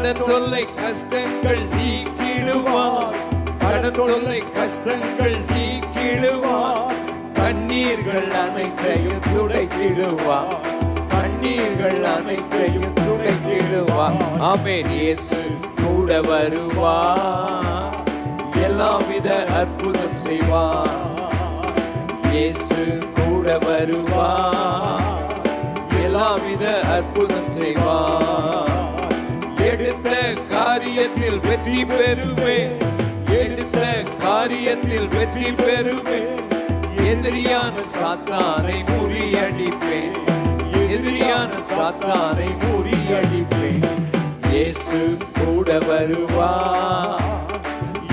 கடன் தொல்லை கஷ்டங்கள் நீக்கிடுவார். கடன் தொல்லை கஷ்டங்கள் நீக்கிடுவார். கண்ணீர்கள் அனைத்தையும் துடைத்திடுவார். கண்ணீர்கள் அனைத்தையும் துடைத்திடுவார். ஆமென். இயேசு கூட வருவார். எல்லாவித அற்புதம் செய்வார். இயேசு கூட வருவார். எல்லாவித அற்புதம் செய்வார். எடுத்த காரியத்தில் வெற்றி பெறுவேன். எடுத்த காரியத்தில் வெற்றி பெறுவேன். எதிரியான சாத்தானை முறியடிப்பேன். எதிரியான சாத்தானை முறியடிப்பேன். இயேசு கூட வருவார்.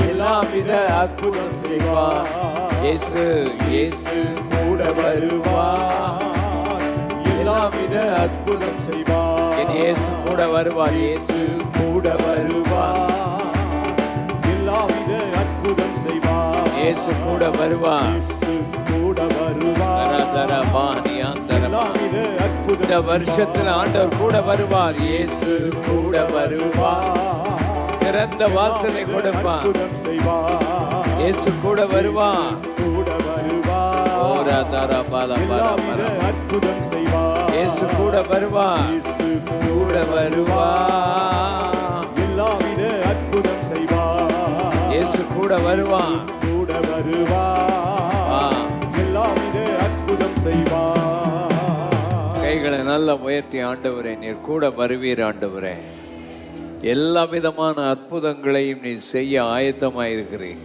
எல்லாவித அற்புதம் செய்வார். இயேசு இயேசு கூட வருவார். எல்லாவித அற்புதம் செய்வார். என் இயேசு கூட வருவார். இயேசு கூட வருவார். எல்லாவித அற்புதம் செய்வார். இயேசு கூட வருவார். இயேசு கூட வருவார். இந்த வருஷத்தில் ஆண்டவர் கூட வருவார். இயேசு கூட வருவார். திறந்த வாசலை கொடுப்பார். இயேசு கூட வருவார். கூட வருவார். அற்புதம் செய்வார். இயேசு கூட வருவார். இயேசு கூட வருவார். எல்லாவித அற்புதம் செய்வார். இயேசு கூட வருவார். கூட வருவார். எல்லாவித அற்புதம் செய்வார். கைகளை நல்லா உயர்த்தி, ஆண்டவரே நீர் கூட வருவீர். ஆண்டவரே எல்லா விதமான அற்புதங்களையும் நீ செய்ய ஆயத்தமாயிருக்கிறீர்.